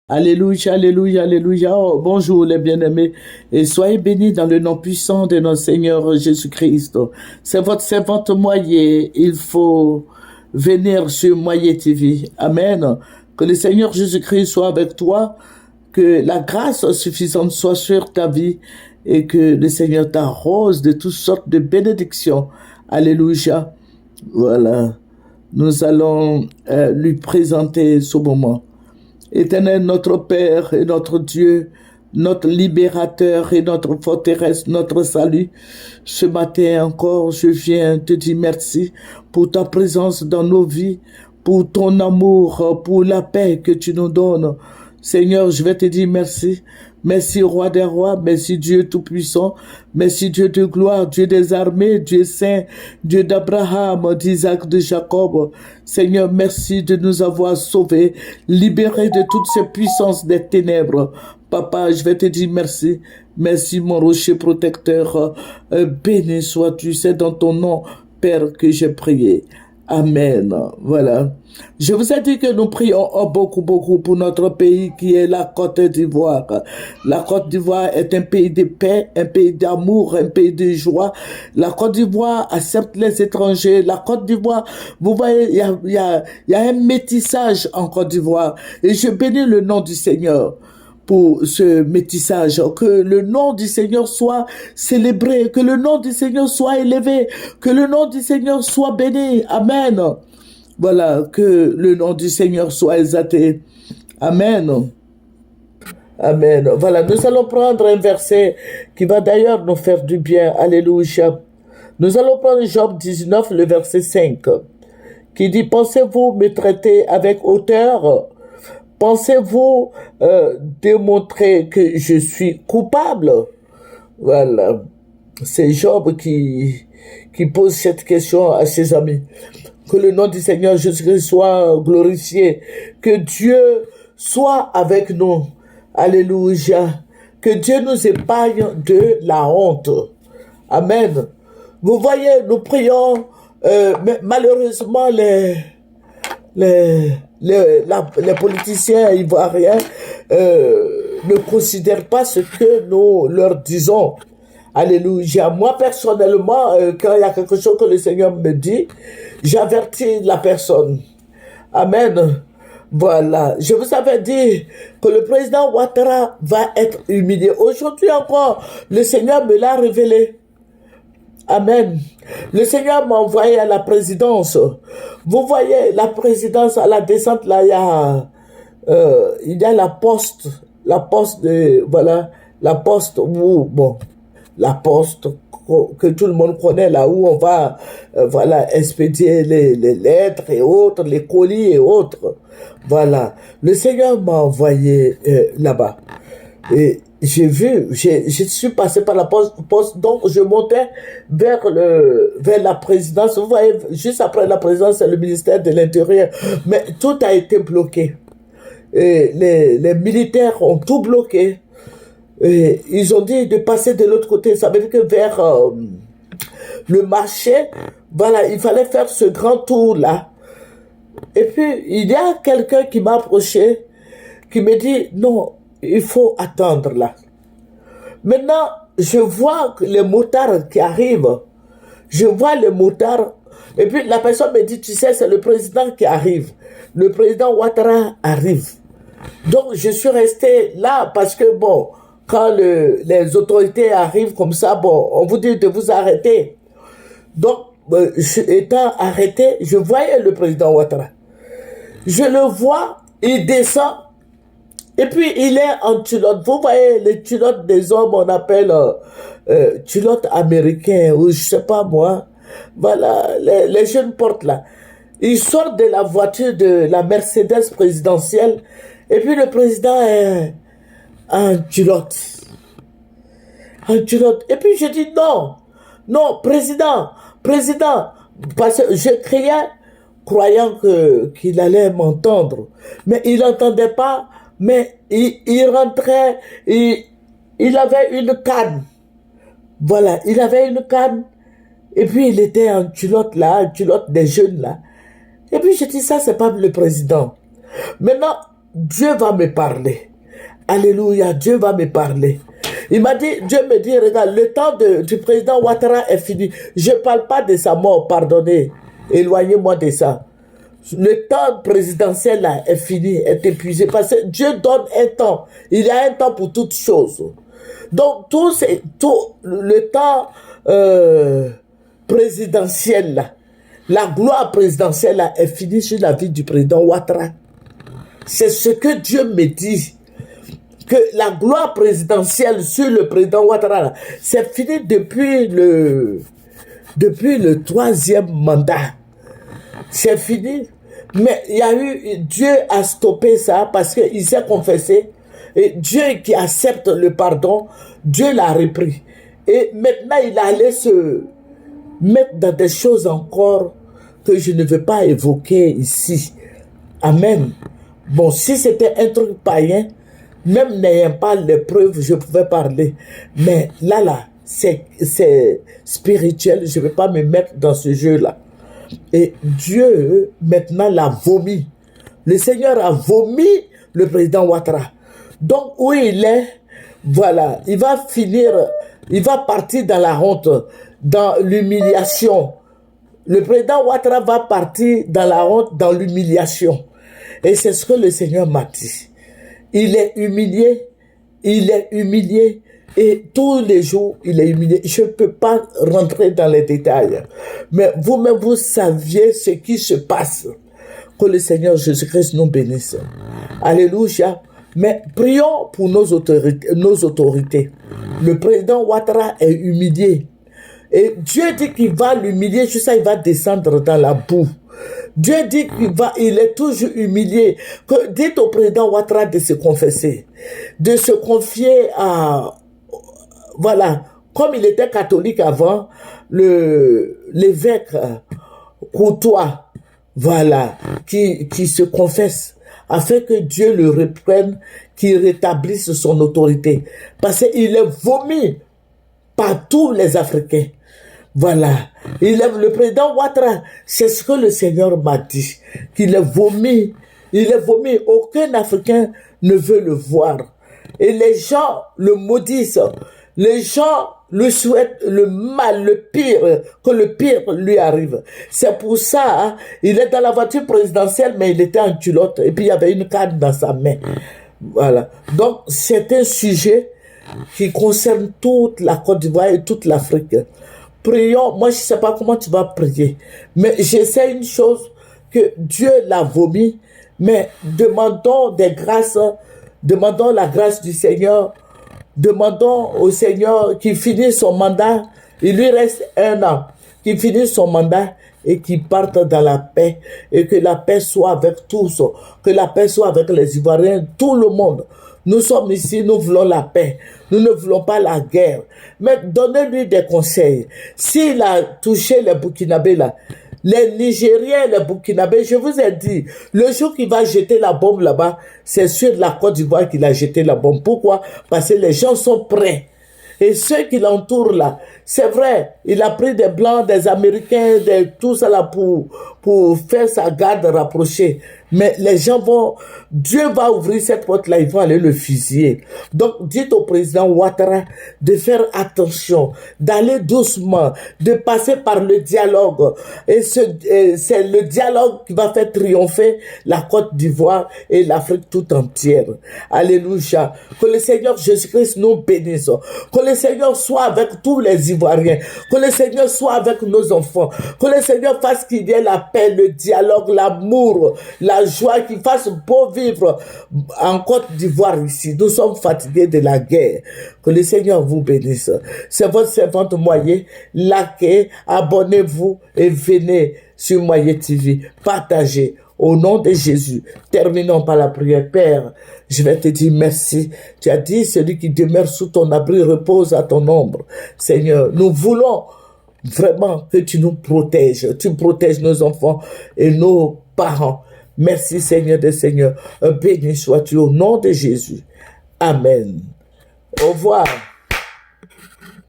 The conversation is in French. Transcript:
Alléluia, alléluia, alléluia. Oh, bonjour les bien-aimés et soyez bénis dans le nom puissant de notre Seigneur Jésus-Christ. C'est votre servante Moyer. Il faut venir sur Moyer TV. Amen. Que le Seigneur Jésus-Christ soit avec toi, que la grâce suffisante soit sur ta vie et que le Seigneur t'arrose de toutes sortes de bénédictions. Alléluia. Voilà. Nous allons lui présenter ce moment. Éternel, notre Père et notre Dieu, notre libérateur et notre forteresse, notre salut. Ce matin encore, je viens te dire merci pour ta présence dans nos vies, pour ton amour, pour la paix que tu nous donnes. Seigneur, je vais te dire merci. Merci, Roi des rois. Merci, Dieu Tout-Puissant. Merci, Dieu de gloire, Dieu des armées, Dieu saint, Dieu d'Abraham, d'Isaac, de Jacob. Seigneur, merci de nous avoir sauvés, libérés de toutes ces puissances des ténèbres. Papa, je vais te dire merci. Merci, mon rocher protecteur. Béni sois-tu. C'est dans ton nom, Père, que j'ai prié. Amen. Voilà. Je vous ai dit que nous prions beaucoup, beaucoup pour notre pays qui est la Côte d'Ivoire. La Côte d'Ivoire est un pays de paix, un pays d'amour, un pays de joie. La Côte d'Ivoire accepte les étrangers. La Côte d'Ivoire, vous voyez, il y a un métissage en Côte d'Ivoire. Et je bénis le nom du Seigneur pour ce métissage, que le nom du Seigneur soit célébré, que le nom du Seigneur soit élevé, que le nom du Seigneur soit béni. Amen. Voilà, que le nom du Seigneur soit exalté. Amen. Amen. Voilà, nous allons prendre un verset qui va d'ailleurs nous faire du bien. Alléluia. Nous allons prendre Job 19, le verset 5, qui dit, pensez-vous me traiter avec hauteur? Pensez-vous démontrer que je suis coupable? Voilà. C'est Job qui pose cette question à ses amis. Que le nom du Seigneur Jésus-Christ soit glorifié. Que Dieu soit avec nous. Alléluia. Que Dieu nous épargne de la honte. Amen. Vous voyez, nous prions, mais malheureusement, les politiciens ivoiriens ne considèrent pas ce que nous leur disons. Alléluia. Moi, personnellement, quand il y a quelque chose que le Seigneur me dit, j'avertis la personne. Amen. Voilà. Je vous avais dit que le président Ouattara va être humilié. Aujourd'hui encore, le Seigneur me l'a révélé. Amen. Le Seigneur m'a envoyé à la présidence. Vous voyez, la présidence, à la descente, là, il y a la poste de, voilà, la poste où, bon, la poste que tout le monde connaît, là où on va, voilà, expédier les lettres et autres, les colis et autres. Voilà. Le Seigneur m'a envoyé là-bas. Et j'ai vu, je suis passé par la poste, donc je montais vers la présidence. Vous voyez, juste après la présidence, c'est le ministère de l'Intérieur. Mais tout a été bloqué. Et les militaires ont tout bloqué. Et ils ont dit de passer de l'autre côté. Ça veut dire que vers le marché, voilà, il fallait faire ce grand tour-là. Et puis, il y a quelqu'un qui m'a approché, qui me dit, non, il faut attendre là. Maintenant, je vois les motards qui arrivent. Je vois les motards. Et puis la personne me dit, tu sais, c'est le président qui arrive. Le président Ouattara arrive. Donc, je suis resté là parce que, bon, quand les autorités arrivent comme ça, bon, on vous dit de vous arrêter. Donc, étant arrêté, je voyais le président Ouattara. Je le vois, il descend. Et puis, il est en culotte. Vous voyez, les culottes des hommes, on appelle culottes américaines, ou je sais pas moi. Voilà, les jeunes portent là. Il sort de la voiture de la Mercedes présidentielle. Et puis, le président est en culotte. En culotte. Et puis, je dis non, président. Parce que je criais, croyant qu'il allait m'entendre. Mais il n'entendait pas. Mais il rentrait, il avait une canne. Voilà, il avait une canne. Et puis il était en culotte là, en culotte des jeunes là. Et puis je dis ça, c'est pas le président. Maintenant, Dieu va me parler. Alléluia, Dieu va me parler. Il m'a dit, Dieu me dit, regarde, le temps du président Ouattara est fini. Je ne parle pas de sa mort, pardonnez. Éloignez-moi de ça. Le temps présidentiel là est fini, est épuisé. Parce que Dieu donne un temps. Il y a un temps pour toutes choses. Donc, tout le temps présidentiel là, la gloire présidentielle là, est finie sur la vie du président Ouattara. C'est ce que Dieu me dit. Que la gloire présidentielle sur le président Ouattara, c'est fini depuis le 3e mandat. C'est fini. Mais il y a eu, Dieu a stoppé ça parce qu'il s'est confessé. Et Dieu qui accepte le pardon, Dieu l'a repris. Et maintenant, il allait se mettre dans des choses encore que je ne veux pas évoquer ici. Amen. Bon, si c'était un truc païen, même n'ayant pas les preuves, je pouvais parler. Mais là, c'est spirituel. Je ne vais pas me mettre dans ce jeu-là. Et Dieu, maintenant, l'a vomi. Le Seigneur a vomi le président Ouattara. Donc, où il est, voilà, il va partir dans la honte, dans l'humiliation. Le président Ouattara va partir dans la honte, dans l'humiliation. Et c'est ce que le Seigneur m'a dit. Il est humilié, et tous les jours, il est humilié. Je ne peux pas rentrer dans les détails, mais vous-même, vous saviez ce qui se passe. Que le Seigneur Jésus-Christ nous bénisse. Alléluia. Mais prions pour nos autorités. Le président Ouattara est humilié. Et Dieu dit qu'il va l'humilier, juste ça, il va descendre dans la boue. Dieu dit qu'il est toujours humilié. Dites au président Ouattara de se confesser, de se confier à, voilà, comme il était catholique avant, l'évêque Courtois, voilà, qui se confesse, afin que Dieu le reprenne, qu'il rétablisse son autorité. Parce qu'il est vomi par tous les Africains. Voilà. Le président Ouattara, c'est ce que le Seigneur m'a dit. Qu'il est vomi. Il est vomi. Aucun Africain ne veut le voir. Et les gens le maudissent. Les gens lui souhaitent le mal, le pire, que le pire lui arrive. C'est pour ça, hein, il est dans la voiture présidentielle, mais il était en culotte. Et puis il y avait une canne dans sa main. Voilà. Donc c'est un sujet qui concerne toute la Côte d'Ivoire et toute l'Afrique. Prions, moi je ne sais pas comment tu vas prier, mais j'essaie une chose, que Dieu l'a vomi, mais demandons des grâces, demandons la grâce du Seigneur, demandons au Seigneur qu'il finisse son mandat, il lui reste 1 an, qu'il finisse son mandat et qu'il parte dans la paix, et que la paix soit avec tous, que la paix soit avec les Ivoiriens, tout le monde. Nous sommes ici, nous voulons la paix. Nous ne voulons pas la guerre. Mais donnez-lui des conseils. S'il a touché les Burkinabés là, les Nigériens, les Burkinabés, je vous ai dit, le jour qu'il va jeter la bombe là-bas, c'est sur la Côte d'Ivoire qu'il a jeté la bombe. Pourquoi? Parce que les gens sont prêts. Et ceux qui l'entourent là, c'est vrai, il a pris des Blancs, des Américains, tout ça là pour faire sa garde rapprochée. Mais les gens Dieu va ouvrir cette porte-là, ils vont aller le fusiller. Donc, dites au président Ouattara de faire attention, d'aller doucement, de passer par le dialogue. Et c'est le dialogue qui va faire triompher la Côte d'Ivoire et l'Afrique tout entière. Alléluia. Que le Seigneur Jésus-Christ nous bénisse. Que le Seigneur soit avec tous les Ivoiriens. Que le Seigneur soit avec nos enfants. Que le Seigneur fasse qu'il y ait la paix, le dialogue, l'amour, la joie, qu'il fasse beau vivre en Côte d'Ivoire ici. Nous sommes fatigués de la guerre. Que le Seigneur vous bénisse. C'est votre servante Moyer. Likez, abonnez-vous et venez sur Moyer TV. Partagez. Au nom de Jésus, terminons par la prière. Père, je vais te dire merci. Tu as dit, celui qui demeure sous ton abri repose à ton ombre. Seigneur, nous voulons vraiment que tu nous protèges. Tu protèges nos enfants et nos parents. Merci Seigneur des Seigneurs. Béni sois-tu au nom de Jésus. Amen. Au revoir.